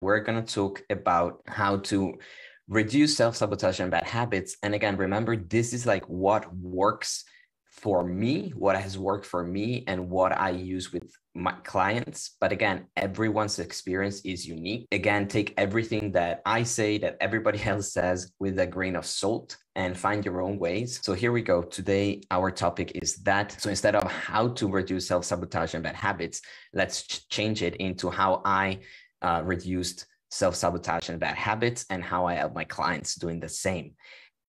we're going to talk about how to reduce self-sabotage and bad habits. And again, remember, this is like what works for me, what has worked for me, and what I use with my clients. But again, everyone's experience is unique. Again, take everything that I say, that everybody else says, with a grain of salt and find your own ways. So here we go. Today, our topic is that. So instead of how to reduce self-sabotage and bad habits, let's change it into how I reduced self-sabotage and bad habits and how I help my clients doing the same.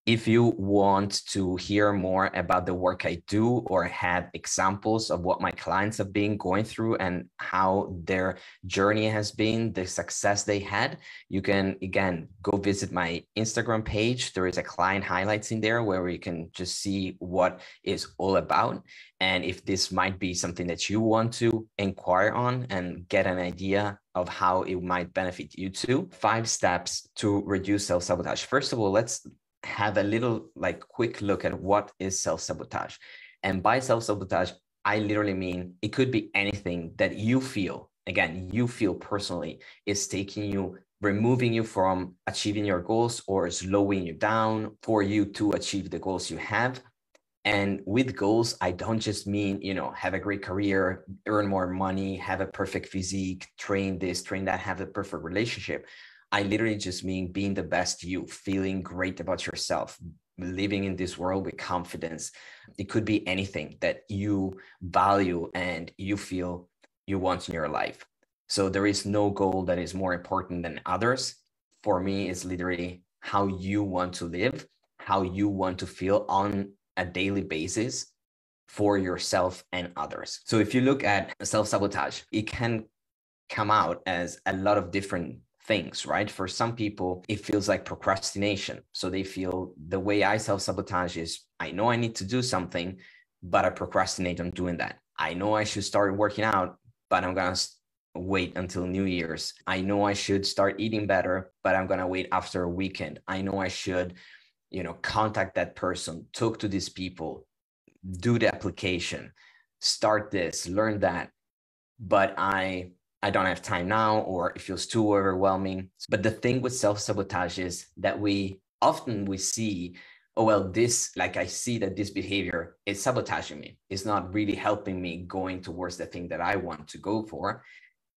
If you want to hear more about the work I do or have examples of what my clients have been going through and how their journey has been, the success they had, you can, again, go visit my Instagram page. There is a client highlights in there where you can just see what it's all about. And if this might be something that you want to inquire on and get an idea of how it might benefit you too. 5 steps to reduce self-sabotage. First of all, let's have a little quick look at what is self-sabotage. And by self-sabotage, I literally mean it could be anything that you feel, again, you feel personally is taking you, removing you from achieving your goals or slowing you down for you to achieve the goals you have. And with goals, I don't just mean, have a great career, earn more money, have a perfect physique, train this, train that, have a perfect relationship. I literally just mean being the best you, feeling great about yourself, living in this world with confidence. It could be anything that you value and you feel you want in your life. So there is no goal that is more important than others. For me, it's literally how you want to live, how you want to feel on a daily basis for yourself and others. So if you look at self-sabotage, it can come out as a lot of different things, right? For some people, it feels like procrastination. So they feel the way I self-sabotage is, I know I need to do something, but I procrastinate on doing that. I know I should start working out, but I'm going to wait until New Year's. I know I should start eating better, but I'm going to wait after a weekend. I know I should, contact that person, talk to these people, do the application, start this, learn that. But I don't have time now, or it feels too overwhelming. But the thing with self-sabotage is that we see, oh, well, I see that this behavior is sabotaging me. It's not really helping me going towards the thing that I want to go for.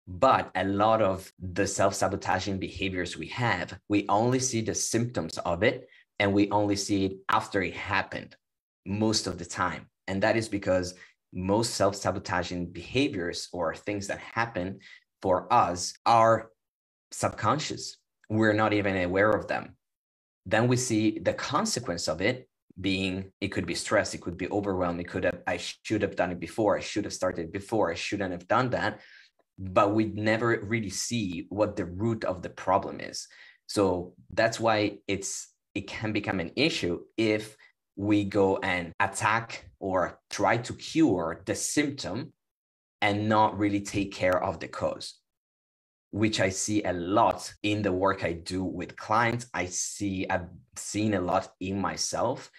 But a lot of the self-sabotaging behaviors we have, we only see the symptoms of it, and we only see it after it happened most of the time. And that is because most self-sabotaging behaviors or things that happen for us are subconscious. We're not even aware of them. Then we see the consequence of it being, it could be stress, it could be overwhelm, I should have done it before, I should have started before, I shouldn't have done that. But we never really see what the root of the problem is. So that's why it can become an issue if we go and attack or try to cure the symptom and not really take care of the cause, which I see a lot in the work I do with clients. I've seen a lot in myself,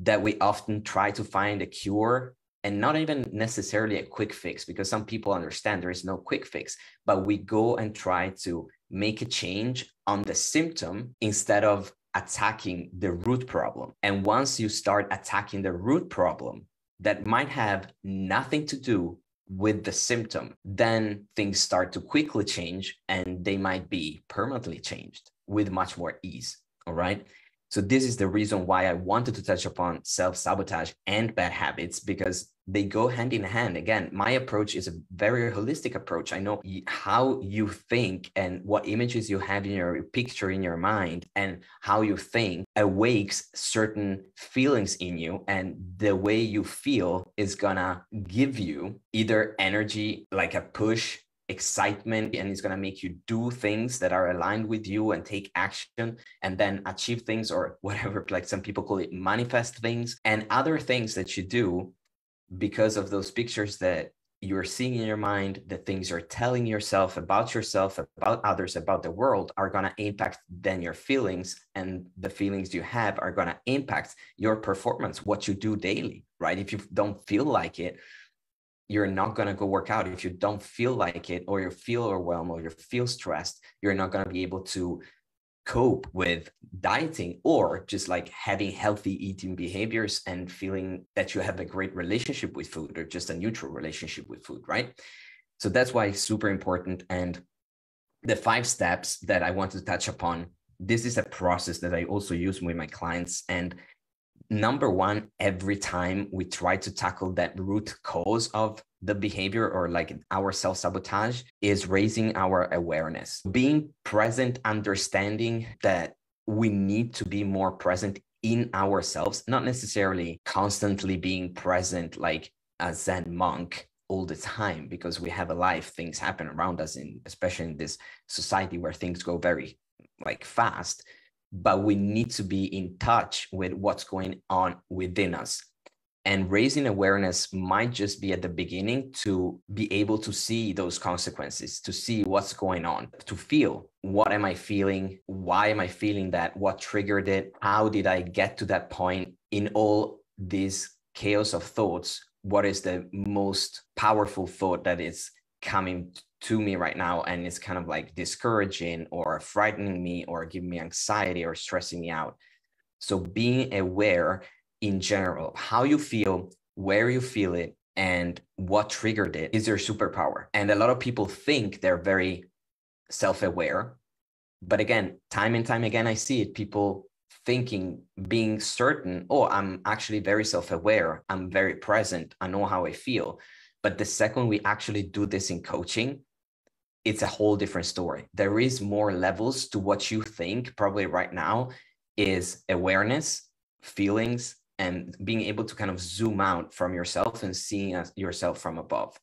that we often try to find a cure, and not even necessarily a quick fix, because some people understand there is no quick fix, but we go and try to make a change on the symptom instead of attacking the root problem. And once you start attacking the root problem that might have nothing to do with the symptom, then things start to quickly change, and they might be permanently changed with much more ease. All right. So this is the reason why I wanted to touch upon self-sabotage and bad habits, because they go hand in hand. Again, my approach is a very holistic approach. I know how you think and what images you have in your picture in your mind, and how you think awakes certain feelings in you. And the way you feel is gonna give you either energy, like a push, excitement, and it's going to make you do things that are aligned with you and take action and then achieve things, or whatever, like some people call it, manifest things, and other things that you do because of those pictures that you're seeing in your mind, the things you're telling yourself, about others, about the world, are going to impact then your feelings, and the feelings you have are going to impact your performance, what you do daily, right? If you don't feel like it, you're not going to go work out. If you don't feel like it, or you feel overwhelmed, or you feel stressed, you're not going to be able to cope with dieting or just like having healthy eating behaviors and feeling that you have a great relationship with food, or just a neutral relationship with food, right? So that's why it's super important. And the 5 steps that I want to touch upon, this is a process that I also use with my clients. And number 1, every time we try to tackle that root cause of the behavior, or like our self-sabotage, is raising our awareness, being present, understanding that we need to be more present in ourselves, not necessarily constantly being present like a Zen monk all the time, because we have a life, things happen around us, especially in this society where things go very like fast. But we need to be in touch with what's going on within us. And raising awareness might just be at the beginning to be able to see those consequences, to see what's going on, to feel, what am I feeling? Why am I feeling that? What triggered it? How did I get to that point? In all this chaos of thoughts, what is the most powerful thought that is coming to me right now, and it's kind of like discouraging or frightening me or giving me anxiety or stressing me out? So being aware in general, how you feel, where you feel it, and what triggered it is your superpower. And a lot of people think they're very self-aware, but again, time and time again, I see it, people thinking, being certain, oh, I'm actually very self-aware, I'm very present, I know how I feel. But the second we actually do this in coaching, it's a whole different story. There is more levels to what you think probably right now is awareness, feelings, and being able to kind of zoom out from yourself and seeing yourself from above.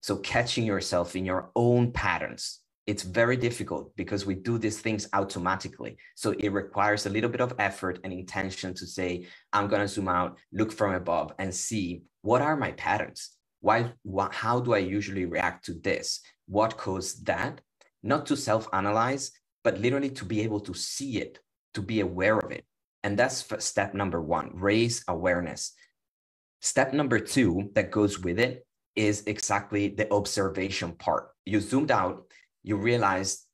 So catching yourself in your own patterns. It's very difficult because we do these things automatically. So it requires a little bit of effort and intention to say, I'm going to zoom out, look from above and see, what are my patterns? How do I usually react to this? What caused that? Not to self-analyze, but literally to be able to see it, to be aware of it. And that's step number 1, raise awareness. Step number 2 that goes with it is exactly the observation part. You zoomed out, you realize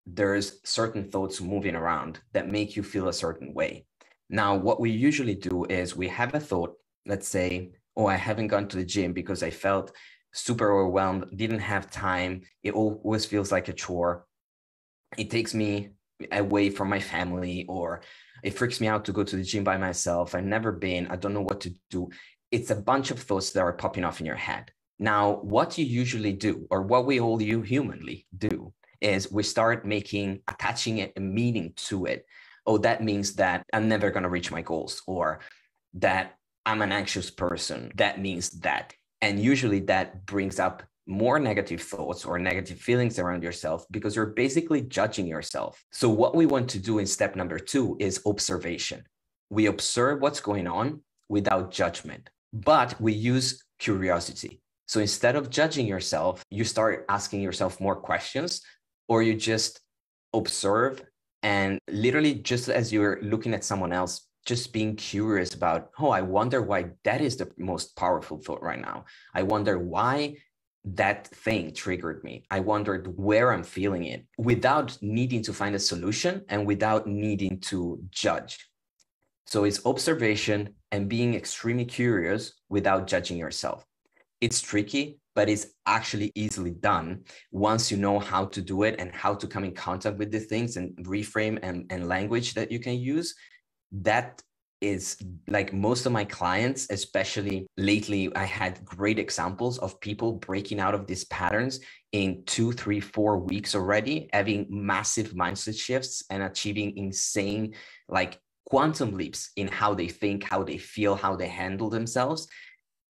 there's certain thoughts moving around that make you feel a certain way. Now, what we usually do is we have a thought, let's say, oh, I haven't gone to the gym because I felt super overwhelmed, didn't have time. It always feels like a chore. It takes me away from my family, or it freaks me out to go to the gym by myself. I've never been, I don't know what to do. It's a bunch of thoughts that are popping off in your head. Now, what you usually do, or what we all humanly do, is we start attaching a meaning to it. Oh, that means that I'm never going to reach my goals, or that I'm an anxious person. That means that. And usually that brings up more negative thoughts or negative feelings around yourself, because you're basically judging yourself. So what we want to do in step number 2 is observation. We observe what's going on without judgment, but we use curiosity. So instead of judging yourself, you start asking yourself more questions, or you just observe, and literally just as you're looking at someone else, just being curious about, oh, I wonder why that is the most powerful thought right now. I wonder why that thing triggered me. I wondered where I'm feeling it, without needing to find a solution and without needing to judge. So it's observation and being extremely curious without judging yourself. It's tricky, but it's actually easily done once you know how to do it and how to come in contact with the things and reframe and language that you can use. That is like most of my clients, especially lately, I had great examples of people breaking out of these patterns in 2, 3, 4 weeks already, having massive mindset shifts and achieving insane, like quantum leaps in how they think, how they feel, how they handle themselves,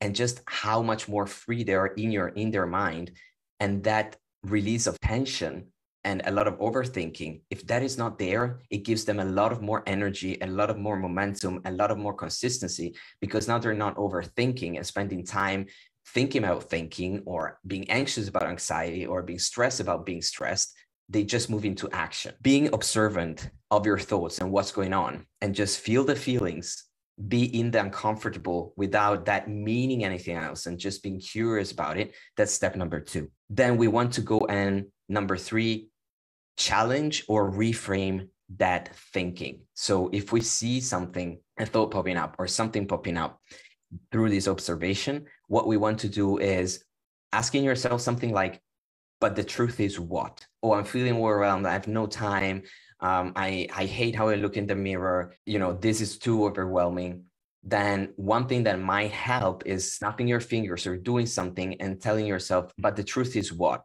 and just how much more free they are in their mind. And that release of tension and a lot of overthinking, if that is not there, it gives them a lot of more energy, a lot of more momentum, a lot of more consistency, because now they're not overthinking and spending time thinking about thinking, or being anxious about anxiety, or being stressed about being stressed. They just move into action. Being observant of your thoughts and what's going on, and just feel the feelings, be in the uncomfortable without that meaning anything else and just being curious about it. That's step number 2. Then we want to go and number 3, challenge or reframe that thinking. So if we see something, a thought popping up or something popping up through this observation, what we want to do is asking yourself something like, but the truth is what? Oh, I'm feeling overwhelmed. I have no time. I hate how I look in the mirror. This is too overwhelming. Then one thing that might help is snapping your fingers or doing something and telling yourself, but the truth is what?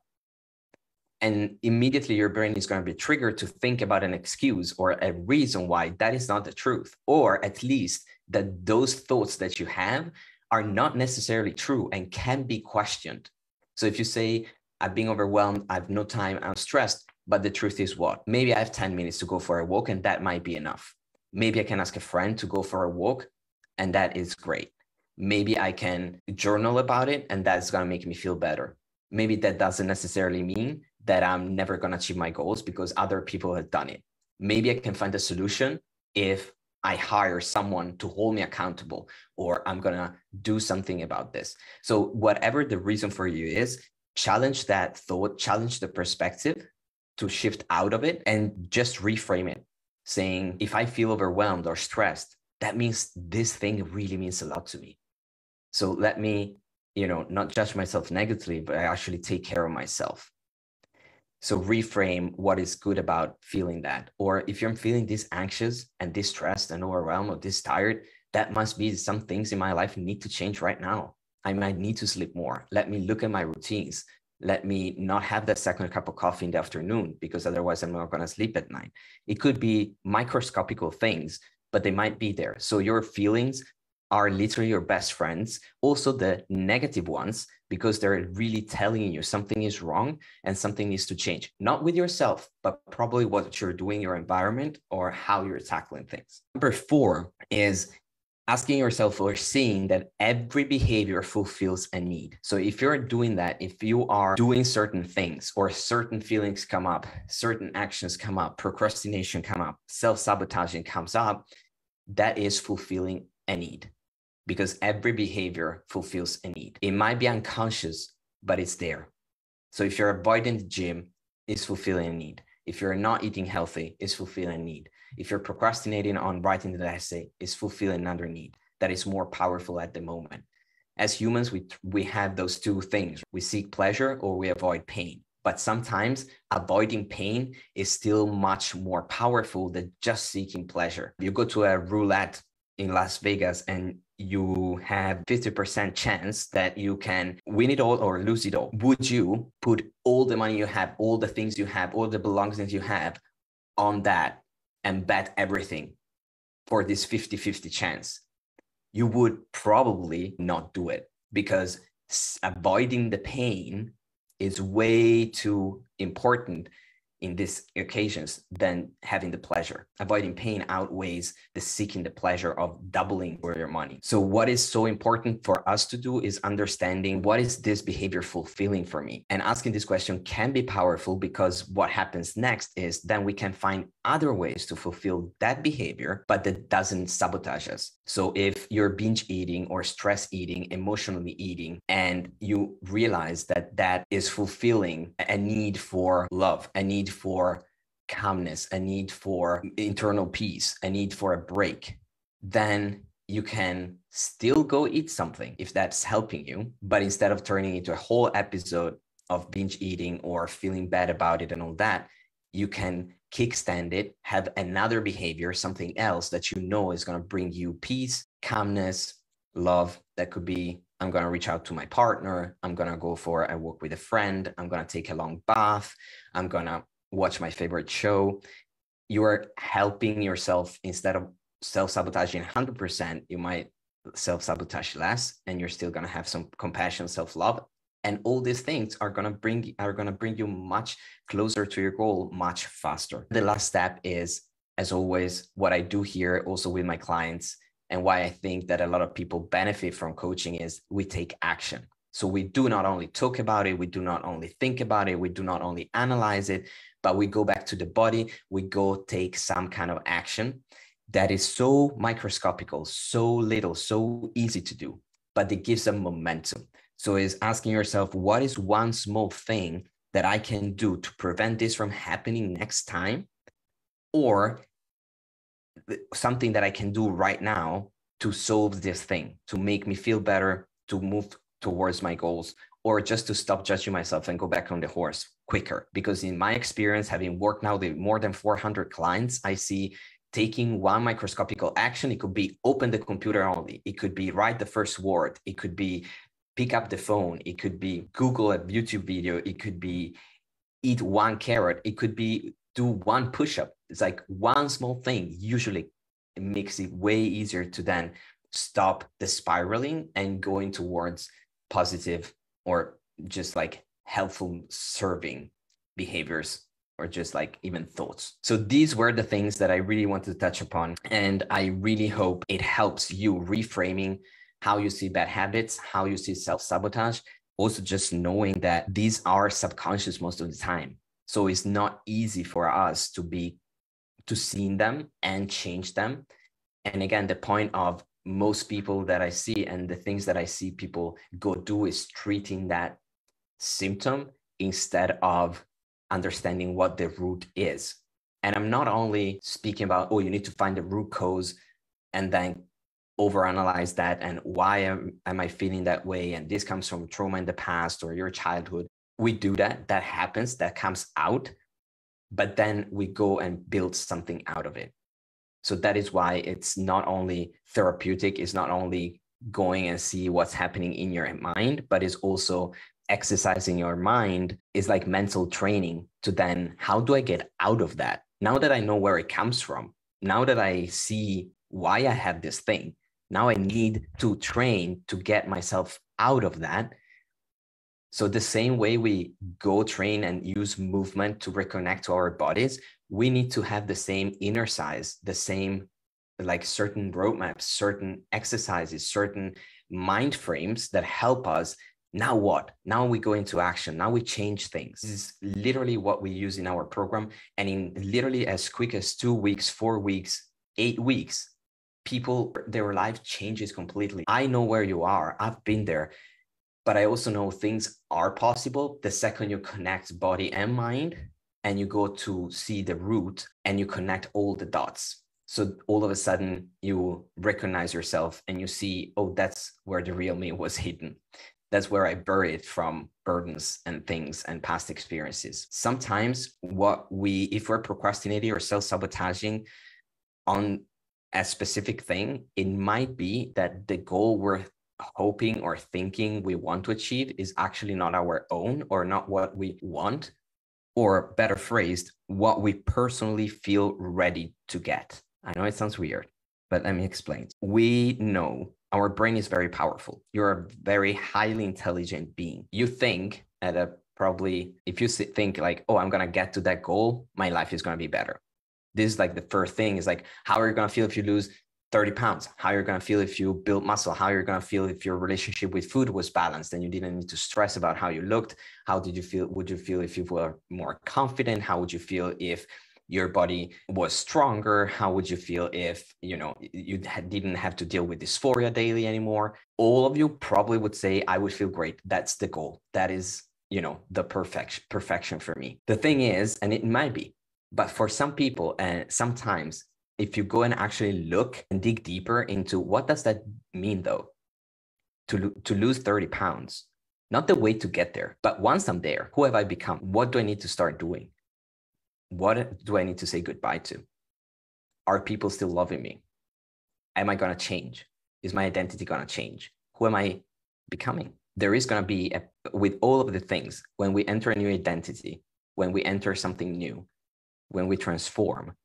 And immediately your brain is going to be triggered to think about an excuse or a reason why that is not the truth, or at least that those thoughts that you have are not necessarily true and can be questioned. So if you say, I'm being overwhelmed, I have no time, I'm stressed, but the truth is what? Maybe I have 10 minutes to go for a walk and that might be enough. Maybe I can ask a friend to go for a walk and that is great. Maybe I can journal about it and that's going to make me feel better. Maybe that doesn't necessarily mean that I'm never going to achieve my goals because other people have done it. Maybe I can find a solution if I hire someone to hold me accountable, or I'm going to do something about this. So whatever the reason for you is, challenge that thought, challenge the perspective to shift out of it and just reframe it, saying, if I feel overwhelmed or stressed, that means this thing really means a lot to me. So let me, not judge myself negatively, but I actually take care of myself. So reframe what is good about feeling that. Or if you're feeling this anxious and this stressed and overwhelmed or this tired, that must be some things in my life need to change right now. I might need to sleep more. Let me look at my routines. Let me not have that second cup of coffee in the afternoon because otherwise I'm not going to sleep at night. It could be microscopical things, but they might be there. So your feelings are literally your best friends, also the negative ones, because they're really telling you something is wrong and something needs to change, not with yourself, but probably what you're doing, your environment, or how you're tackling things. Number 4 is asking yourself or seeing that every behavior fulfills a need. So if you're doing that, if you are doing certain things or certain feelings come up, certain actions come up, procrastination come up, self-sabotaging comes up, that is fulfilling a need. Because every behavior fulfills a need. It might be unconscious, but it's there. So if you're avoiding the gym, it's fulfilling a need. If you're not eating healthy, it's fulfilling a need. If you're procrastinating on writing the essay, it's fulfilling another need that is more powerful at the moment. As humans, we have those two things. We seek pleasure or we avoid pain. But sometimes avoiding pain is still much more powerful than just seeking pleasure. You go to a roulette in Las Vegas and you have 50% chance that you can win it all or lose it all. Would you put all the money you have, all the things you have, all the belongings you have on that and bet everything for this 50-50 chance? You would probably not do it because avoiding the pain is way too important in these occasions than having the pleasure. Avoiding pain outweighs the seeking the pleasure of doubling for your money. So what is so important for us to do is understanding what is this behavior fulfilling for me? And asking this question can be powerful because what happens next is then we can find other ways to fulfill that behavior, but that doesn't sabotage us. So if you're binge eating or stress eating, emotionally eating, and you realize that that is fulfilling a need for love, a need for calmness, a need for internal peace, a need for a break, then you can still go eat something if that's helping you. But instead of turning into a whole episode of binge eating or feeling bad about it and all that, you can kickstand it, have another behavior, something else that you know is going to bring you peace, calmness, love. That could be, I'm going to reach out to my partner. I'm going to go for a walk with a friend. I'm going to take a long bath. I'm going to watch my favorite show. You are helping yourself. Instead of self-sabotaging 100%, you might self-sabotage less, and you're still going to have some compassion, self-love. And all these things are going to bring you much closer to your goal much faster. The last step is, as always, what I do here also with my clients, and why I think that a lot of people benefit from coaching is we take action. So we do not only talk about it, we do not only think about it, we do not only analyze it, but we go back to the body, we go take some kind of action. that is so microscopical, so little, so easy to do, but it gives them momentum. So it's asking yourself, what is one small thing that I can do to prevent this from happening next time? Or something that I can do right now to solve this thing, to make me feel better, to move towards my goals, or just to stop judging myself and go back on the horse quicker. Because in my experience, having worked now with more than 400 clients, I see taking one microscopical action. It could be open the computer only. It could be write the first word. It could be pick up the phone. It could be Google a YouTube video. It could be eat one carrot. It could be do one push-up. It's like one small thing. Usually it makes it way easier to then stop the spiraling and going towards positive or just like helpful serving behaviors, or just like even thoughts. So these were the things that I really wanted to touch upon. And I really hope it helps you reframing how you see bad habits, how you see self-sabotage. Also just knowing that these are subconscious most of the time. So it's not easy for us to see them and change them. And again, the point of most people that I see and the things that I see people go do is treating that symptom instead of understanding what the root is. And I'm not only speaking about, oh, you need to find the root cause and then overanalyze that and why am I feeling that way? And this comes from trauma in the past or your childhood. We do that happens, that comes out, but then we go and build something out of it. So that is why it's not only therapeutic, it's not only going and see what's happening in your mind, but it's also exercising your mind. Is like mental training to then, how do I get out of that? Now that I know where it comes from, now that I see why I have this thing, now I need to train to get myself out of that. So the same way we go train and use movement to reconnect to our bodies, we need to have the same inner size, the same like certain roadmaps, certain exercises, certain mind frames that help us. Now what? Now we go into action. Now we change things. This is literally what we use in our program. And in literally as quick as 2 weeks, 4 weeks, 8 weeks, people, their life changes completely. I know where you are. I've been there. But I also know things are possible the second you connect body and mind and you go to see the root and you connect all the dots. So all of a sudden you recognize yourself and you see, oh, that's where the real me was hidden. That's where I buried from burdens and things and past experiences. Sometimes if we're procrastinating or self-sabotaging on a specific thing, it might be that the goal we're hoping or thinking we want to achieve is actually not our own or not what we want, or better phrased, what we personally feel ready to get. I know it sounds weird, but let me explain. We know our brain is very powerful. You're a very highly intelligent being. You think if you think like, oh, I'm going to get to that goal, my life is going to be better. This is like the first thing is like, how are you going to feel if you lose 30 pounds, how you're going to feel if you build muscle, how you're going to feel if your relationship with food was balanced and you didn't need to stress about how you looked. How did you feel? Would you feel if you were more confident? How would you feel if your body was stronger? How would you feel if, you didn't have to deal with dysphoria daily anymore? All of you probably would say, I would feel great. That's the goal. That is, the perfection for me. The thing is, and it might be, but for some people, and sometimes, if you go and actually look and dig deeper into what does that mean though, to lose 30 pounds, not the way to get there, but once I'm there, who have I become? What do I need to start doing? What do I need to say goodbye to? Are people still loving me? Am I going to change? Is my identity going to change? Who am I becoming? There is going to be, with all of the things, when we enter a new identity, when we enter something new, when we transform,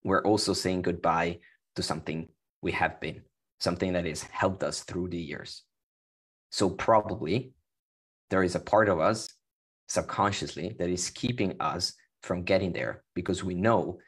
we're also saying goodbye to something we have been, something that has helped us through the years. So probably there is a part of us subconsciously that is keeping us from getting there because we know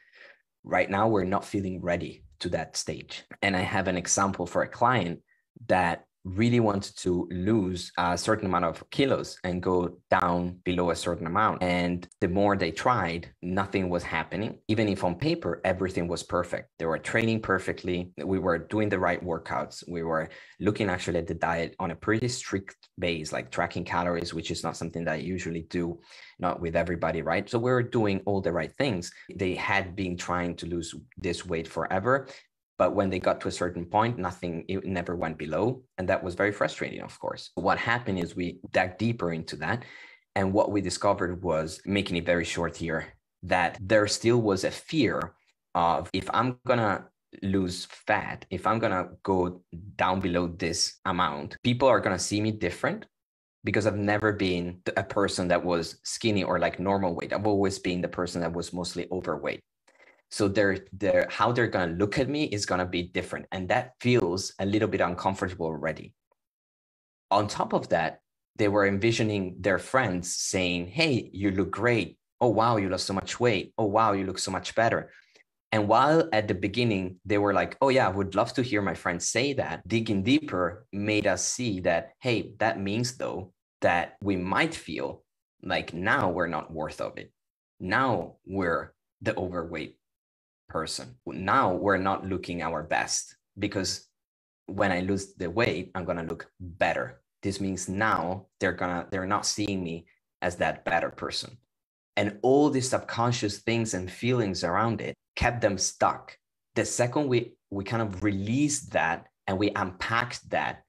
right now we're not feeling ready to that stage. And I have an example for a client that really wanted to lose a certain amount of kilos and go down below a certain amount. And the more they tried, nothing was happening. Even if on paper, everything was perfect. They were training perfectly. We were doing the right workouts. We were looking actually at the diet on a pretty strict base, like tracking calories, which is not something that I usually do, not with everybody, right? So we were doing all the right things. They had been trying to lose this weight forever. But when they got to a certain point, it never went below. And that was very frustrating, of course. What happened is we dug deeper into that. And what we discovered was, making it very short here, that there still was a fear of, if I'm going to lose fat, if I'm going to go down below this amount, people are going to see me different, because I've never been a person that was skinny or like normal weight. I've always been the person that was mostly overweight. So how they're going to look at me is going to be different. And that feels a little bit uncomfortable already. On top of that, they were envisioning their friends saying, hey, you look great. Oh, wow, you lost so much weight. Oh, wow, you look so much better. And while at the beginning, they were like, oh, yeah, I would love to hear my friends say that, digging deeper made us see that, hey, that means, though, that we might feel like now we're not worth of it. Now we're the overweight person. Now we're not looking our best, because when I lose the weight, I'm going to look better. This means now they're not seeing me as that better person. And all these subconscious things and feelings around it kept them stuck. The second we kind of released that and we unpacked that,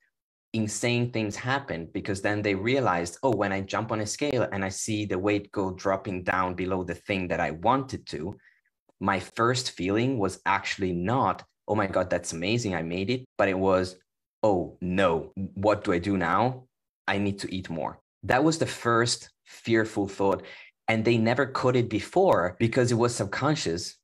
insane things happened, because then they realized, oh, when I jump on a scale and I see the weight go dropping down below the thing that I wanted to, my first feeling was actually not, oh my God, that's amazing, I made it. But it was, oh no, what do I do now? I need to eat more. That was the first fearful thought. And they never caught it before because it was subconscious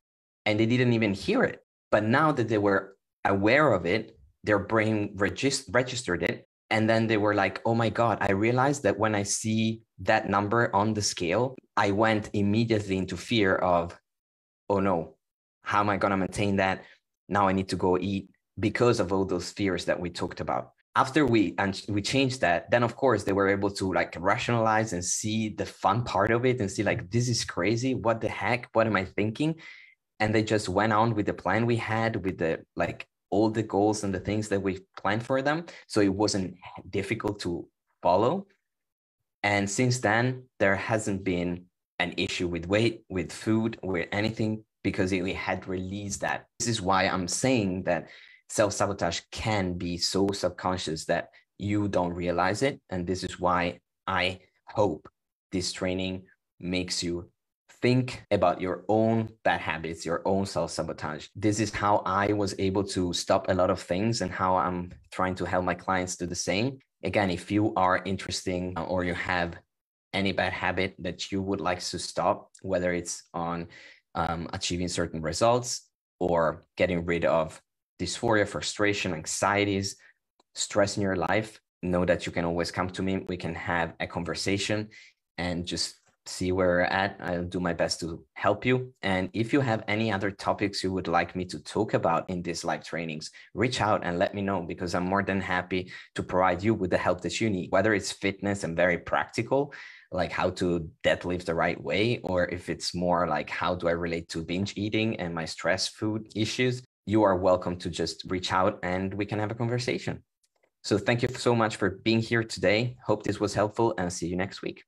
and they didn't even hear it. But now that they were aware of it, their brain registered it. And then they were like, oh my God, I realized that when I see that number on the scale, I went immediately into fear of, oh no, how am I going to maintain that? Now I need to go eat, because of all those fears that we talked about. After we changed that, then of course they were able to like rationalize and see the fun part of it and see like, this is crazy. What the heck? What am I thinking? And they just went on with the plan we had, with the like all the goals and the things that we planned for them. So it wasn't difficult to follow. And since then, there hasn't been an issue with weight, with food, with anything, because we had released that. This is why I'm saying that self-sabotage can be so subconscious that you don't realize it. And this is why I hope this training makes you think about your own bad habits, your own self-sabotage. This is how I was able to stop a lot of things and how I'm trying to help my clients do the same. Again, if you are interested or you have any bad habit that you would like to stop, whether it's on achieving certain results or getting rid of dysphoria, frustration, anxieties, stress in your life, know that you can always come to me. We can have a conversation and just see where we're at. I'll do my best to help you. And if you have any other topics you would like me to talk about in these live trainings, reach out and let me know, because I'm more than happy to provide you with the help that you need, whether it's fitness and very practical, like how to deadlift the right way, or if it's more like how do I relate to binge eating and my stress food issues, you are welcome to just reach out and we can have a conversation. So thank you so much for being here today. Hope this was helpful and see you next week.